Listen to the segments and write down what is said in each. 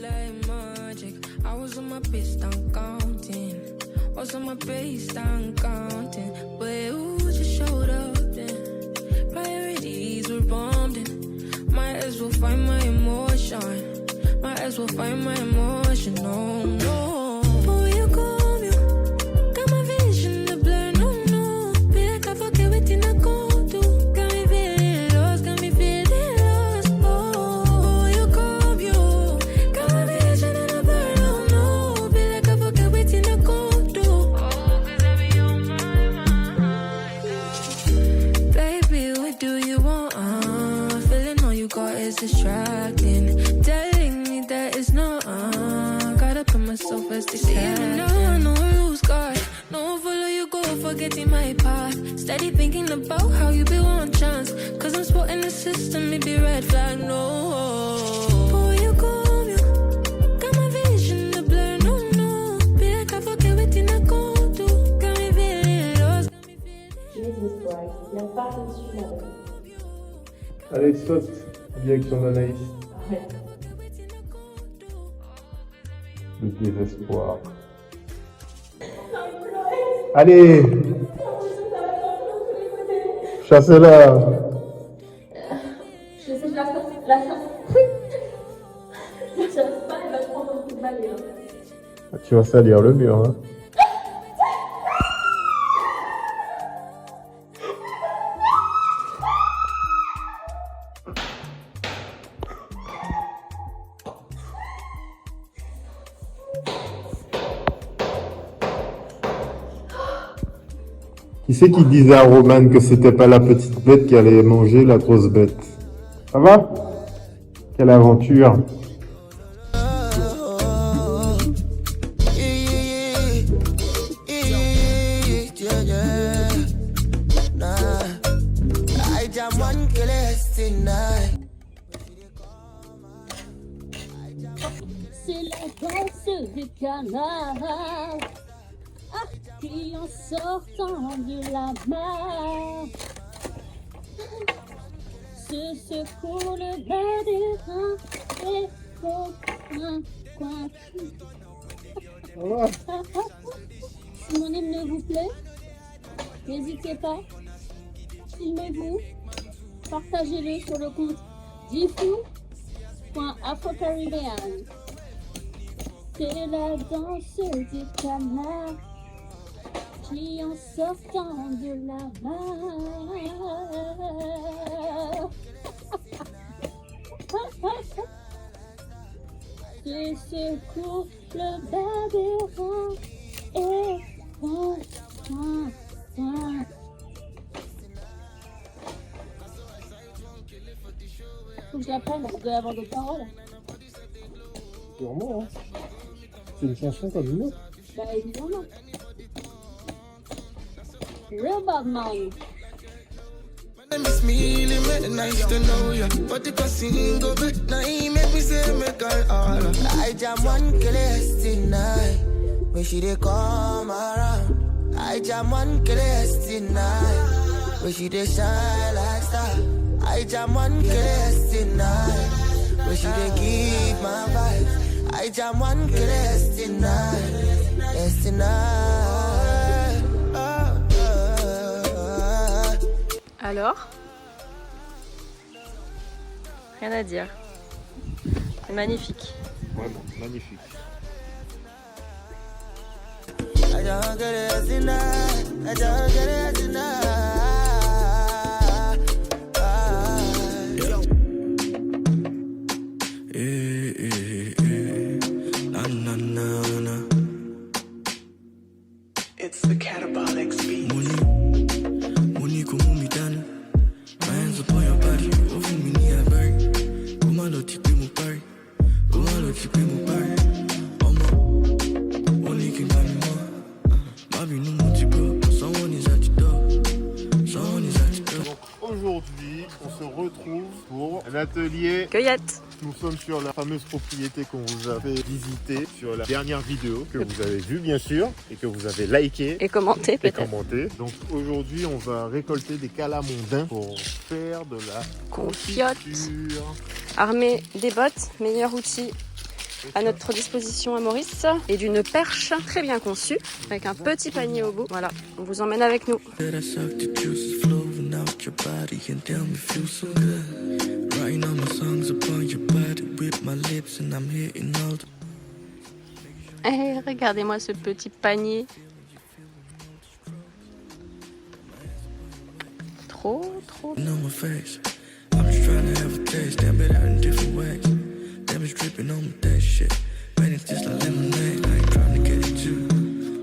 like magic. I was on my best, I'm counting. Was on my base, I'm counting. But you just showed up then. Priorities were bombed in. Might as well find my emotion. Might as well find my emotion. No, no. Before you come, you got my vision to blur. No, no. Be like I forget what I go do. Got me feeling lost, got me feeling lost. Oh, before you come, you got my vision to blur. No, no. Be like I forget what I go do. Oh, 'cause I be on my mind. Baby, what do you want? Feeling all you got is distracting. Telling me that it's not. Gotta put myself as distracting. No, no lose God. No follow you go, forgetting my path. Steady thinking about how you be one chance. 'Cause I'm spotting the system, maybe red flag. No. Before you come, you got my vision to blur. No, no. Be like I forget what I go do. Got me feeling lost. Got me feeling. Jesus Christ, il n'y a pas de suite. Allez, saute, direction d'Anaïs. Arrête. Le désespoir. Allez, chassez-la. Je sais, je la chasse. Je la chasse pas, elle va te prendre un coup de balai. Tu vas salir le mur, hein. Qui c'est qui disait à Roman que c'était pas la petite bête qui allait manger la grosse bête? Ça va? Quelle aventure! C'est la danse des canards qui en sortant de la mer se secouent le bas des reins et font un coin. Si mon hymne vous plaît, n'hésitez pas, filmez-vous, partagez-le sur le compte diffou.afrocaribbean. C'est la danse des canards qui en sortant de la mer se secoue le bas des reins et font coin, coin. Faut que je l'apprenne, je dois avoir d'autres paroles. Sûrement, hein. C'est une chanson comme une autre. Bah évidemment. Real Bob Marley. Miss Mealy, make it nice to know ya. But the casino go now he make me say make her all. I jam one kill tonight. When she dey come around, I jam one kill tonight. When she dey shine like star, I jam one kill tonight. When she dey give my vibes, I jam one kill tonight. Yes tonight. Alors, rien à dire. C'est magnifique. Vraiment, magnifique. I don't get it tonight. I don't get it tonight. Na na na na. It's the Catabolic Beat. Money como me done. My hands upon your body. Over me ni a bird. Come on, don't me party. Come on, don't me party. Only can buy me more. Baby, no more to go. Someone is at your door. Someone is at your door. Donc aujourd'hui, on se retrouve pour un atelier Cueillette. Nous sommes sur la fameuse propriété qu'on vous a fait visiter sur la dernière vidéo que vous avez vue bien sûr et que vous avez liké Et commenter et peut-être. commenté. Donc aujourd'hui on va récolter des calamondins pour faire de la Confiote. confiture. Armer des bottes, meilleur outil à notre disposition à Maurice et d'une perche très bien conçue avec un petit panier au bout. Voilà, on vous emmène avec nous. Hey, regardez-moi ce petit panier. Trop. I'm just trying to have a taste, damn it out in different ways. Damn it's dripping on my that shit. Man, it's just like lemonade. I ain't trying to get it too.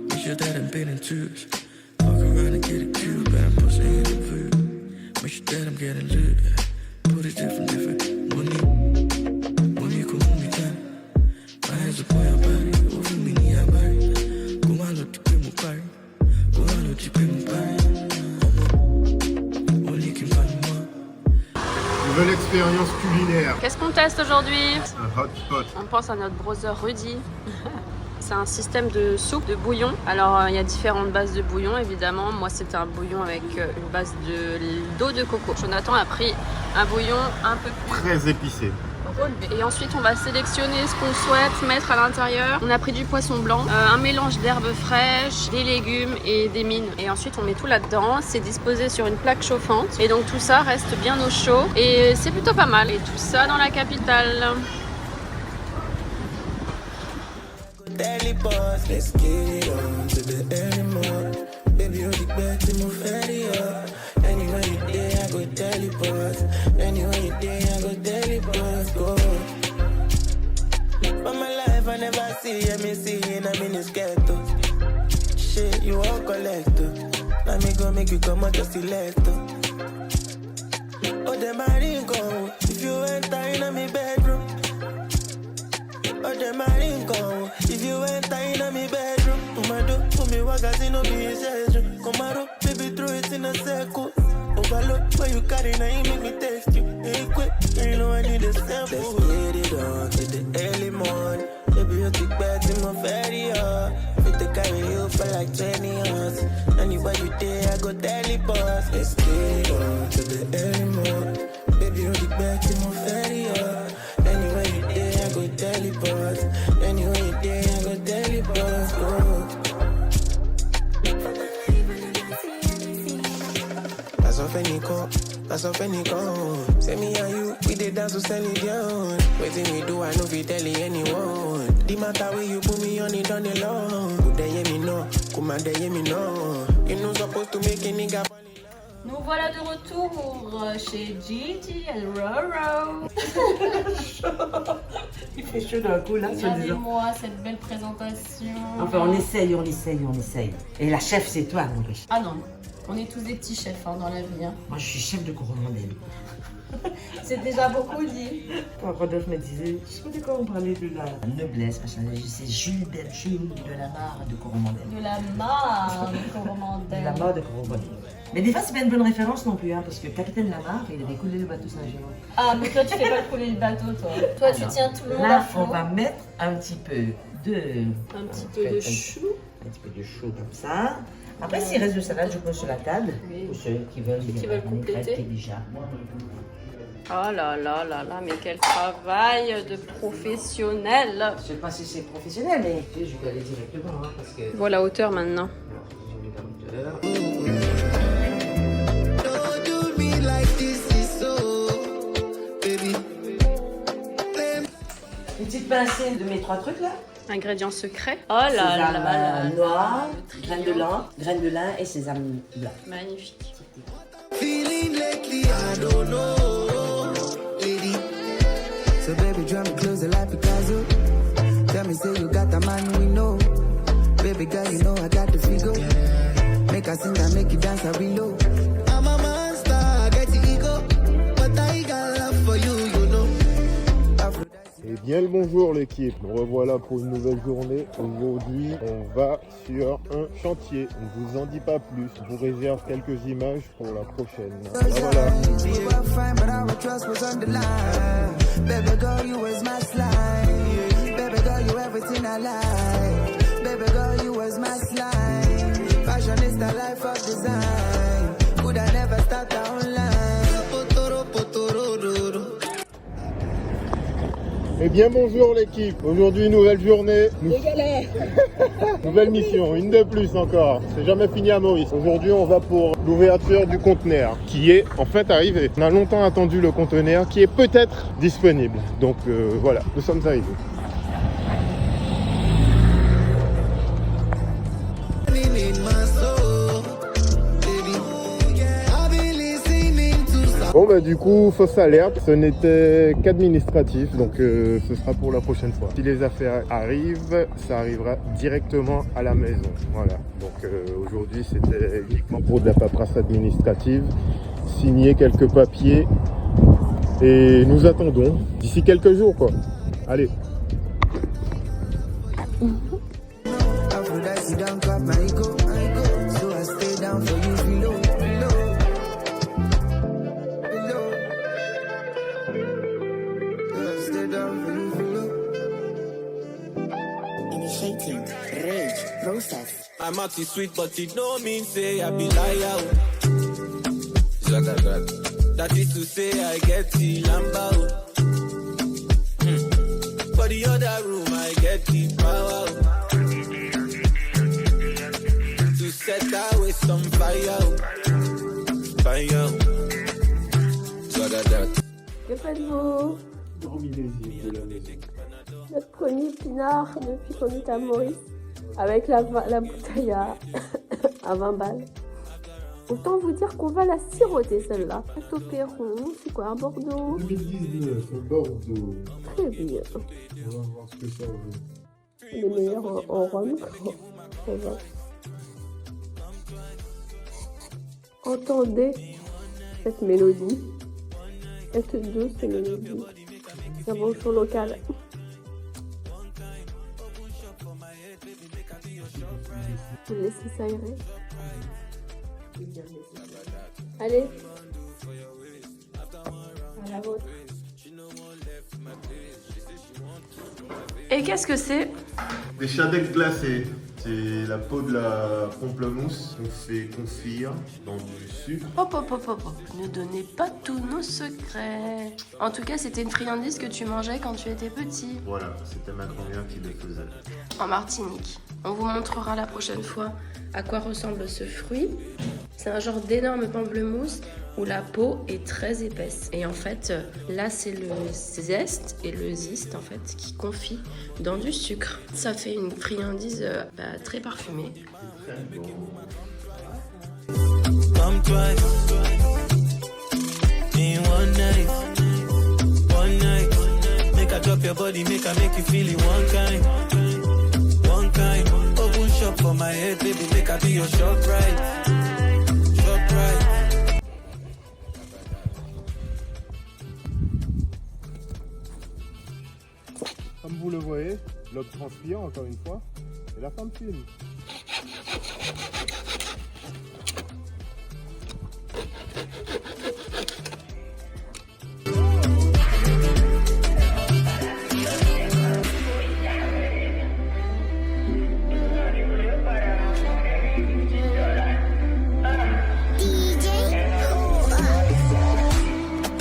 Make sure that I'm been in twos. Fuck around and get it cute, but I'm pussy in the view. Make sure that I'm getting lit. Put it different. Money come on me down. My hands up on your body. Over me, ni abari. Go on, look, keep me party. Go on, look, keep me party. Nouvelle expérience culinaire. Qu'est-ce qu'on teste aujourd'hui? Un hot pot. On pense à notre brother Rudy. C'est un système de soupe, de bouillon. Alors il y a différentes bases de bouillon évidemment. Moi c'était un bouillon avec une base d'eau de coco. Jonathan a pris un bouillon un peu plus très épicé. Et ensuite on va sélectionner ce qu'on souhaite mettre à l'intérieur. On a pris du poisson blanc, un mélange d'herbes fraîches, des légumes et des mines. Et ensuite on met tout là-dedans. C'est disposé sur une plaque chauffante. Et donc tout ça reste bien au chaud. Et c'est plutôt pas mal. Et tout ça dans la capitale. Daily boss, let's get it on to the early morning. Baby, you'll be back to my fatty up. Anywhere you there, I go daily boss. Anywhere you there, I go daily boss. Go. For my life, I never see me seeing I'm in this ghetto. Shit, you all collector. Now me go make you come out just selector. Oh, the marine go. If you enter in my bedroom. Oh, the marine go. If you enter in my bedroom, put me wakasi no be bedroom. Come on, baby, throw it in a circle. Overlook where you carry now, you make me text you. Hey, quick, you know I need a sample. Let's get it on to the early morning. Baby, you take back to my ferry, fit to carry you for like 20 hours. Anywhere you there, I go daily boss. Let's get it on to the early morning. Baby, you take back to my ferry, anywhere you there, I go daily boss. Anywhere you there, I go daily boss. Go. That's off any call. Say me and you, we did dance to sell it down. Waiting we do, I know we tell anyone. The matter where you put me on it on the long. Could they hear me no? Come on, they hear me no. You know supposed to make a nigga. Nous voilà de retour chez Gigi et Roro. Il fait chaud d'un coup là. Regardez-moi cette belle présentation. Enfin, on essaye. Et la chef, c'est toi, mon riche. Ah non, on est tous des petits chefs dans la vie. Moi, je suis chef de Coromandel. C'est déjà beaucoup dit. Quand Rodolphe me disait, je sais pas de quoi on parlait de la noblesse, machin. C'est Jules de la Mare de Coromandel. De la Mare de Coromandel. De la Mare de Coromandel. Mais des fois, c'est pas une bonne référence non plus, parce que Capitaine Lamarre, il avait coulé le bateau Saint-Géant. Ah, mais toi, tu fais pas couler le bateau, toi. Toi, tu tiens tout le monde là, à flot. on va mettre un petit peu de... Un petit peu de chou. Un petit peu de chou comme ça. Après, s'il reste de salade, je pose sur la table. Oui. Pour ceux qui veulent compléter. Déjà. Oh là là là là, mais quel travail de professionnel. Je sais pas si c'est professionnel, mais je vais aller directement, parce que... Je vois la hauteur maintenant. Une petite pincée de mes 3 trucs là. Ingrédients secrets. Oh là là là. Noir, graines de lin et sésame blanc. Magnifique. Feeling lately, I don't know, lady. So baby, draw me closer like Picasso. Tell me, say you got the man we know. Baby girl, you know I got the figure. Make us sing and make you dance, I below. I'm a monster, I get the ego. But I got love for you, you know. Et bien le bonjour l'équipe, nous revoilà pour une nouvelle journée. Aujourd'hui, on va sur un chantier. On ne vous en dit pas plus. Je vous réserve quelques images pour la prochaine. Voilà. Eh bien bonjour l'équipe, aujourd'hui nouvelle journée, nouvelle mission, une de plus encore, c'est jamais fini à Maurice. Aujourd'hui on va pour l'ouverture du conteneur qui est en fait arrivé. On a longtemps attendu le conteneur qui est peut-être disponible, donc voilà, nous sommes arrivés. Bon bah du coup, fausse alerte, ce n'était qu'administratif, donc ce sera pour la prochaine fois. Si les affaires arrivent, ça arrivera directement à la maison. Voilà, donc aujourd'hui c'était uniquement pour de la paperasse administrative, signer quelques papiers et nous attendons d'ici quelques jours quoi. Allez. Initiating rage process. I'm acting sweet, but it don't mean say I be liar. That is to say I get the lamba. For the other room I get the power. To set away some fire. Que faites-vous? Dormi les îles de la maison. Notre premier pinard depuis qu'on est à Maurice, avec la bouteille à 20 balles. Autant vous dire qu'on va la siroter celle-là. Château Perron, c'est quoi, un Bordeaux? 2019, Bordeaux. Très bien. On va voir ce que ça vaut. Les meilleurs en rhum. Ça va. Entendez cette mélodie. Cette douce mélodie. C'est un bon show local. Vous laissez s'aérer. Allez. À la vôtre. Et qu'est-ce que c'est? Des chadecs glacés. C'est la peau de la pamplemousse qu'on fait confire dans du sucre. Hop, hop, hop, hop, hop. Ne donnez pas tous nos secrets. En tout cas, c'était une friandise que tu mangeais quand tu étais petit. Voilà, c'était ma grand-mère qui le faisait. En Martinique. On vous montrera la prochaine fois à quoi ressemble ce fruit. C'est un genre d'énorme pamplemousse où la peau est très épaisse. Et en fait, là, c'est le zeste et le ziste en fait qui confie dans du sucre. Ça fait une friandise très parfumée. Come twice in one night. Make I drop your body, make you feel it one kind. Open shop for my head, baby, make I be your shop right. Comme vous le voyez, l'homme transpire encore une fois et la femme filme.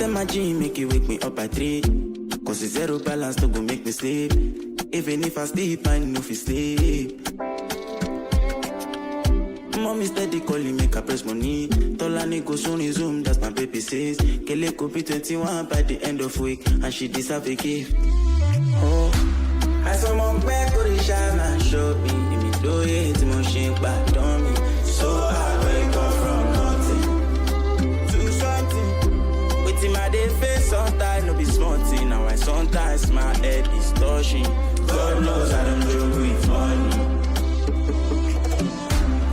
My dream make you wake me up at 3. Cause the zero balance don't go make me sleep. Even if I sleep, I know if you sleep. Mommy steady calling, make her press money. Tolani go soon resume, that's my baby says. Kele could be 21 by the end of week, and she deserve a gift. Oh, I saw my back go to shine and show me. If me do it, motion back on me. So I wake up from nothing to something. Waiting my day face sometimes, no be small thing. Now I sometimes my head is touching. God knows I don't joke with money.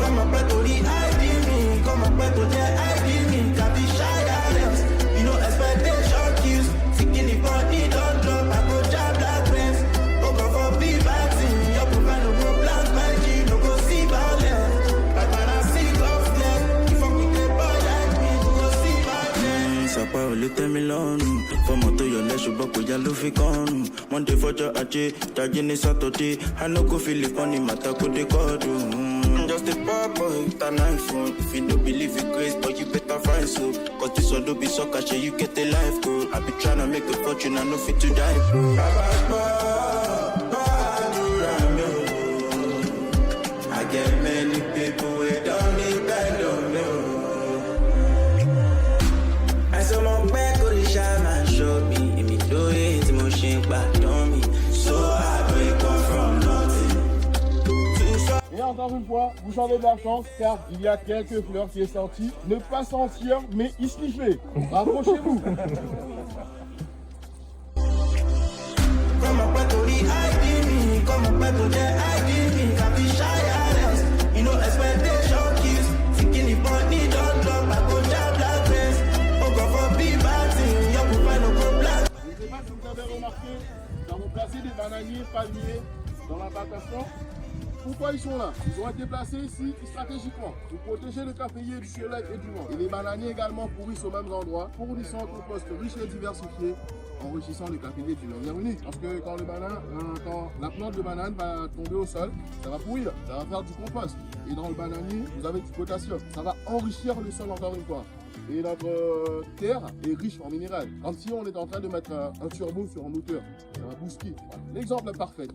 Come up to the ID me, come up to the ID me. Can't be shy else. You know expectation kills. Thinking the body don't drop, I go job black friends. Go for big vaccine, your profile no go black magic, no go see violence. But when I see conflict, if I'm with the boy like me, you go see violence. Sapa o le tẹ́ mi lọ́rùn, fọmọ tó yọ lẹ́sùn bọ́ kò já ló fi kọ́rùn. Monday fọjọ́ ajé, jajé ní Saturday, I no go feel it funny, màtá kó dé kọ́ọ̀dù. Just a pop boy with an iPhone. If you don't believe in grace, but you better a fine soup. Cause this one don't be so cash, you get the life good. I be tryna make a fortune, I know fit to die, bro. I get many people who don't depend on me. I saw my back on the shine and show me. If me do it, motion back on me. So I break off from nothing. Et encore une fois, vous avez de la chance car il y a quelques fleurs qui est sorti. Ne pas sentir, mais y sniffer. Rapprochez-vous. Remarqué, nous avons placé des bananiers palmiers dans la plantation. Pourquoi ils sont là? Ils ont été placés ici stratégiquement pour protéger le caféier du soleil et du vent. Et les bananiers également pourrissent au même endroit, fournissant un compost riche et diversifié, enrichissant le caféier d'une manière unique. Parce que quand la plante de banane va tomber au sol, ça va pourrir, ça va faire du compost. Et dans le bananier, vous avez du potassium. Ça va enrichir le sol encore une fois. Et notre terre est riche en minéral. Comme si on est en train de mettre un turbo sur un moteur. Ça va booster. Voilà. L'exemple est parfait.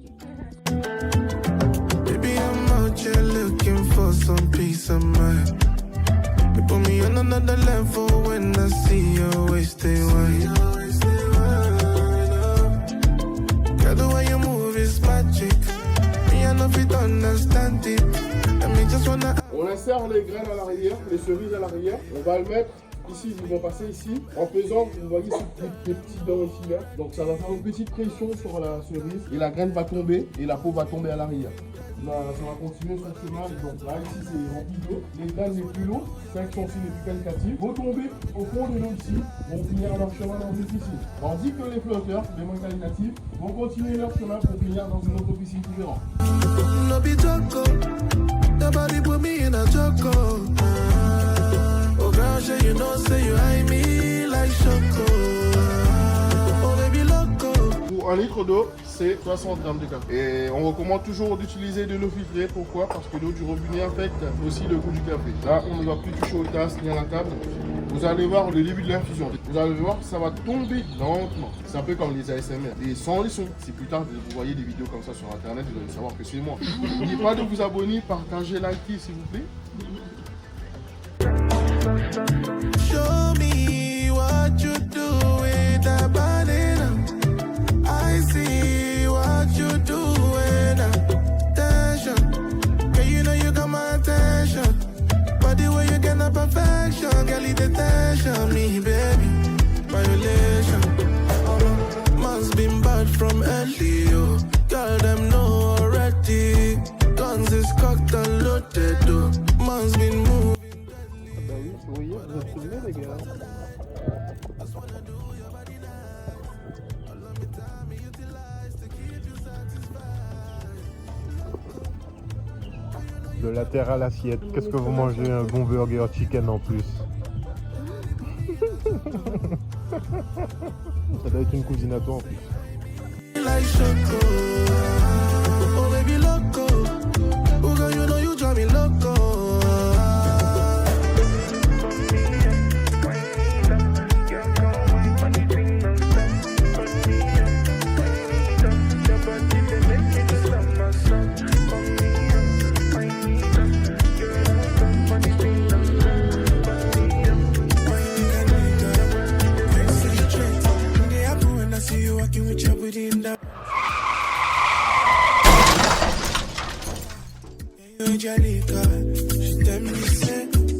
Baby, I'm out here looking for some peace of mind. You put me on another level when I see your waist, stay wide. Girl, the way you move is magic. Me, I know if you don't understand it. On insère les graines à l'arrière, les cerises à l'arrière. On va le mettre ici, ils vont passer ici. En faisant, vous voyez ces petits dents ici là. Donc ça va faire une petite pression sur la cerise et la graine va tomber et la peau va tomber à l'arrière. Là, ça va continuer son chemin. Donc là, ici c'est rempli d'eau. Les graines les plus lourdes, celles qui sont aussi les plus qualitatives, vont tomber au fond de l'eau ici, vont finir leur chemin dans une piscine. Tandis que les flotteurs, les moins qualitatifs, vont continuer leur chemin pour finir dans une autre piscine différente. Nobody put me in a choco. Oh girl, sure you know, say you eye me like choco. Oh baby loco. Pour 1 litre d'eau, c'est 60 grammes de café. Et on recommande toujours d'utiliser de l'eau filtrée. Pourquoi? Parce que l'eau du robinet affecte aussi le goût du café. Là, on ne va plus toucher aux tasses ni à la table. Vous allez voir le début de l'infusion. Vous allez voir, ça va tomber lentement. C'est un peu comme les ASMR. Et sans les sons. Si plus tard vous voyez des vidéos comme ça sur internet, vous allez savoir que c'est moi. N'oubliez pas de vous abonner, partager, liker s'il vous plaît. Show me what you do with that banana. I see what you do with attention. Girl, you know you got my attention. But the way you get the perfection, girl, it attention me, baby. Violation. Man's been bad from early, oh. Girl, them know already. Guns is cocked and loaded, oh. Man's been moving. Bah oui, vous voyez, vous êtes filmés les gars. De la terre à l'assiette. Qu'est-ce que vous mangez? Un bon burger chicken en plus. Ça doit être une cousine à toi en plus. Like choco. Oh baby loco. Oh girl, you know you drive me loco.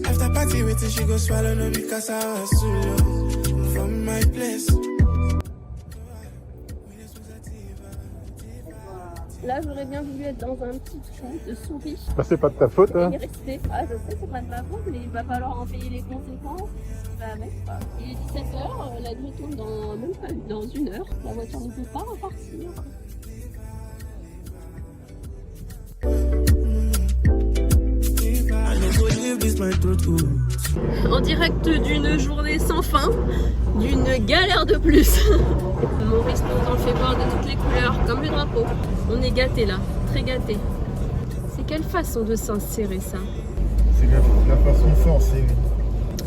After party with she go swallow no because I was solo from my place. Là, j'aurais bien voulu être dans un petit trou de souris. Bah, c'est pas de ta faute, hein. Il est resté. Ah, je sais, c'est pas de ma faute, mais il va falloir en payer les conséquences. Il est 17h, la nuit tourne même pas dans 1 heure. La voiture ne peut pas repartir. En direct d'une journée sans fin, d'une galère de plus. Maurice nous en fait voir de toutes les couleurs, comme le drapeau. On est gâtés là, très gâtés. C'est quelle façon de s'insérer ça? C'est la façon forcée.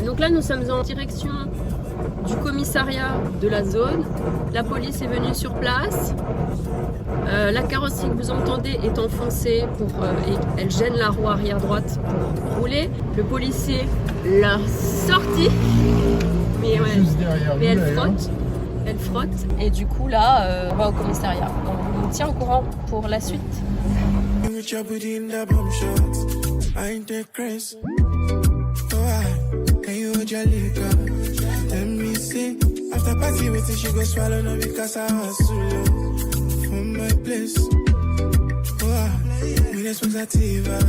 Donc là, nous sommes en direction du commissariat de la zone. La police est venue sur place. La carrosserie que vous entendez est enfoncée et elle gêne la roue arrière droite pour rouler. Le policier l'a sorti, mais, ouais, mais elle frotte et du coup là on va au commissariat. Donc on nous tient au courant pour la suite. After party waiting, she go swallow no because I was too low from my place. Oh, we just was a tiva.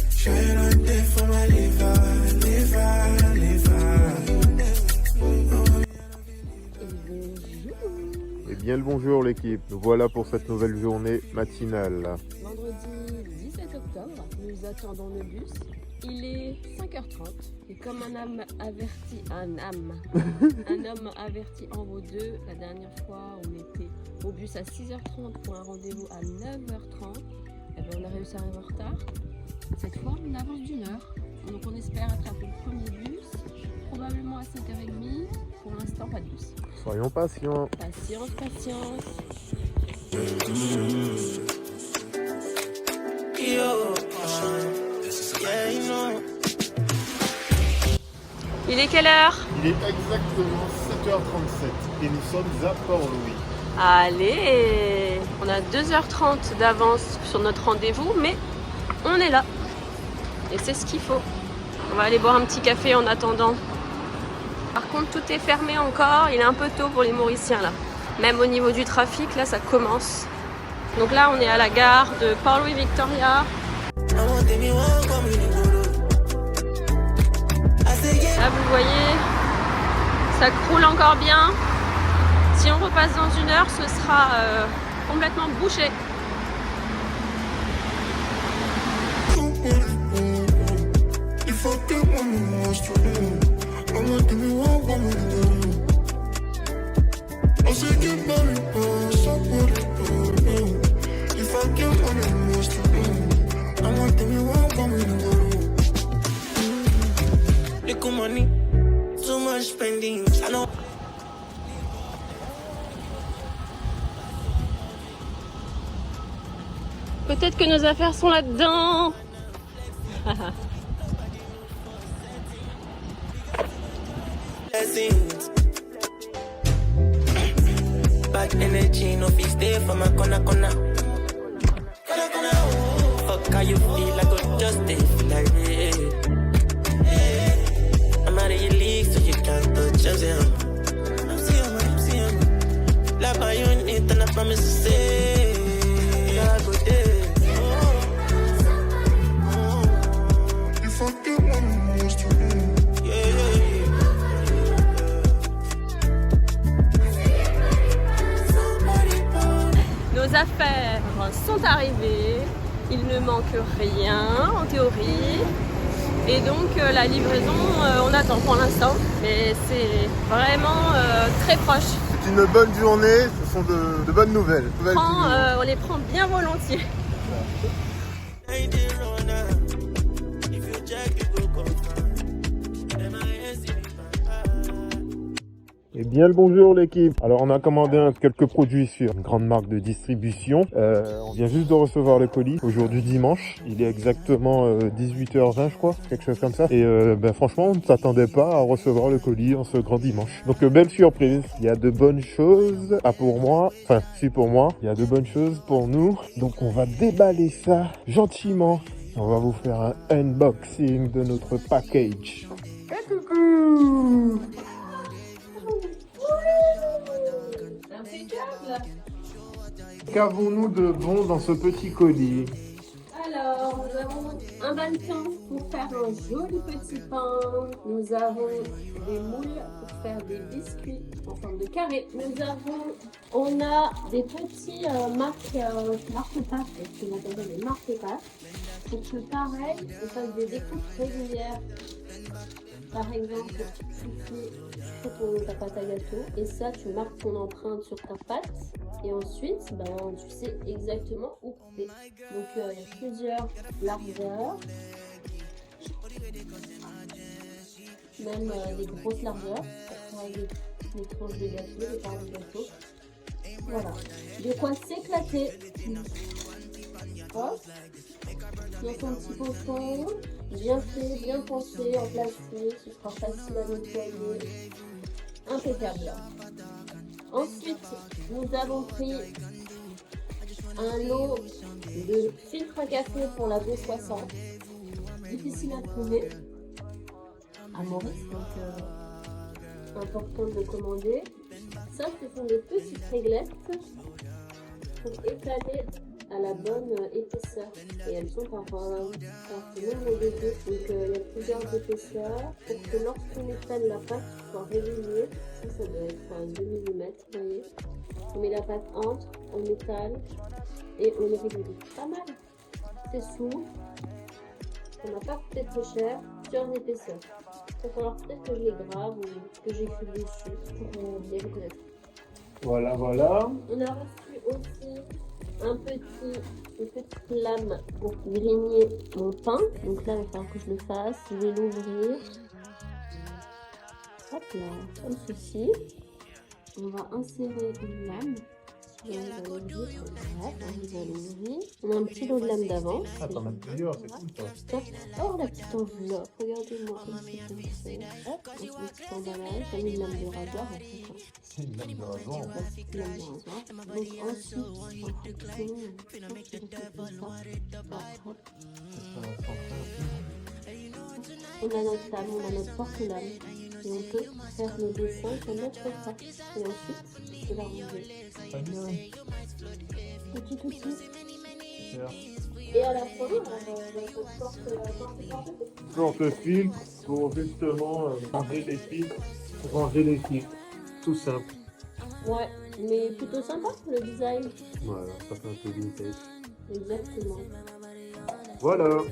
Shine on day for my liver. Et bien le bonjour l'équipe, nous voilà pour cette nouvelle journée matinale. Vendredi 17 octobre, nous attendons le bus. Il est 5h30 et comme un homme averti en vaut deux, la dernière fois on était au bus à 6h30 pour un rendez-vous à 9h30, et bien on a réussi à arriver en retard. Cette fois on avance d'1 heure, donc on espère attraper le premier bus, probablement à 5h30, pour l'instant pas de bus. Soyons patients. Patience. Il est quelle heure? Il est exactement 7h37 et nous sommes à Port-Louis. Allez, on a 2h30 d'avance sur notre rendez-vous, mais on est là. Et c'est ce qu'il faut. On va aller boire un petit café en attendant. Par contre, tout est fermé encore. Il est un peu tôt pour les Mauriciens là. Même au niveau du trafic, là, ça commence. Donc là, on est à la gare de Port-Louis Victoria. Là, vous voyez, ça croule encore bien. Si on repasse dans 1 heure, ce sera complètement bouché. Peut-être que nos affaires sont là-dedans. Bad energy, no fix stay for my corner. Fuck how you feel, I could just stay like me. I'm out of your league, so you can't touch us. I'm seeing. Like how you need, and I promise to say, I go there. You fucking want to do. Nos affaires sont arrivées, il ne manque rien en théorie et donc la livraison on attend pour l'instant, mais c'est vraiment très proche. C'est une bonne journée, ce sont de bonnes nouvelles. On les prend bien volontiers. Et bien le bonjour l'équipe. Alors on a commandé quelques produits sur une grande marque de distribution. On vient juste de recevoir le colis. Aujourd'hui dimanche, il est exactement 18h20 je crois, quelque chose comme ça. Et franchement on ne s'attendait pas à recevoir le colis en ce grand dimanche. Donc belle surprise. Il y a de bonnes choses, pas pour moi, enfin si pour moi. Il y a de bonnes choses pour nous. Donc on va déballer ça gentiment. On va vous faire un unboxing de notre package. Et coucou! Qu'avons-nous de bon dans ce petit colis? Alors, nous avons un balcon pour faire un joli petit pain. Nous avons des moules pour faire des biscuits en forme de carré. On a des petits marque-pâtes, ce qu'on appelle des marque-pâtes, pour que pareil, on fasse des découpes régulières. Par exemple, tu fais ta pâte à gâteau et ça, tu marques ton empreinte sur ta pâte et ensuite, tu sais exactement où couper. Donc, il y a plusieurs largeurs. même des grosses largeurs, pour faire des tranches de gâteau, des parts de gâteau. Voilà, de quoi s'éclater. Hop, dans son petit pochon, bien fait, bien pensé, en plastique, ce sera facile à nettoyer, impeccable. Ensuite, nous avons pris un lot de filtre à café pour la V60, difficile à trouver à Maurice, donc important de commander. Ça, ce sont des petites réglettes pour étaler à la bonne épaisseur. Et elles sont par nombre de deux. Donc il y a plusieurs épaisseurs pour que lorsqu'on étale la pâte soit régulier. Ça doit être un 2 mm, vous voyez. On met la pâte entre, on étale et on est régulier. Pas mal. C'est souple. Ça m'a pas coûté très cher. Plusieurs épaisseurs. Il va falloir peut-être que je les grave ou que j'écris dessus pour bien les connaître. Voilà, voilà. On a reçu aussi une petite lame pour grigner mon pain. Donc là, il va falloir que je le fasse. Je vais l'ouvrir. Hop là, comme ceci. On va insérer une lame. On a un petit lot de lames d'avance. Ah, t'en as plusieurs, c'est cool ça. Oh, la petite enveloppe, regardez-moi comme c'est pensé. Hop, on fait un petit emballage, j'ai mis une lame de rasoir en fait. C'est une lame de rasoir. Une lame de rasoir. Donc ensuite, on a notre lame, on a notre porte-lame. Et on peut faire le dessin comme notre face. Et ensuite, je vais la ranger. Très bien. Petit outil. Super. Et à la fin, On se filtre pour justement ranger les filtres. Ranger les filtres. Tout simple. Ouais, mais plutôt sympa le design. Voilà, ça fait un peu vintage. Exactement. Voilà.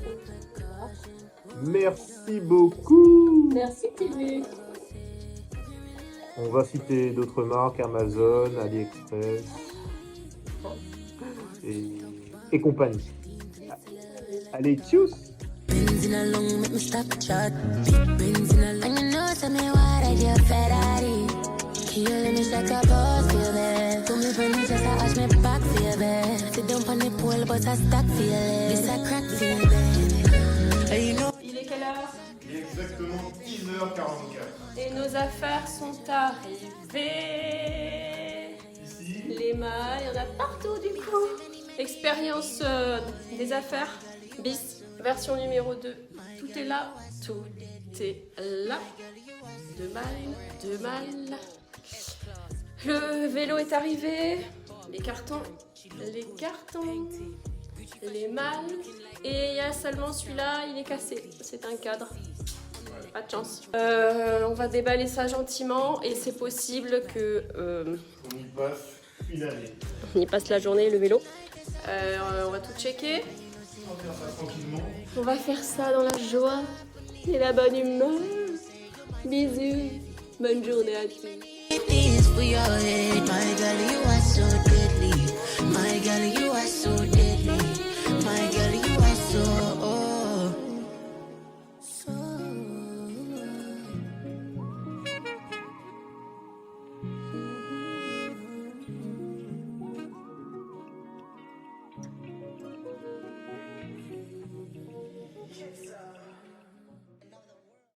Merci beaucoup. Merci Tibu. On va citer d'autres marques, Amazon, AliExpress et compagnie. Allez, tchuss. Il est quelle heure? Il est exactement 10h44. Et nos affaires sont arrivées. Ici. Les malles, il y en a partout du coup. Expérience des affaires bis, version numéro 2. Tout est là, tout est là. Deux malles. Le vélo est arrivé. Les cartons, les malles. Et il y a seulement celui-là, il est cassé. C'est un cadre. Pas de chance. On va déballer ça gentiment et c'est possible que On y passe une année. on y passe la journée, le vélo. On va tout checker. On va faire ça tranquillement. On va faire ça dans la joie et la bonne humeur. Bisous. Bonne journée à tous. My girl, you are so deadly. My girl, you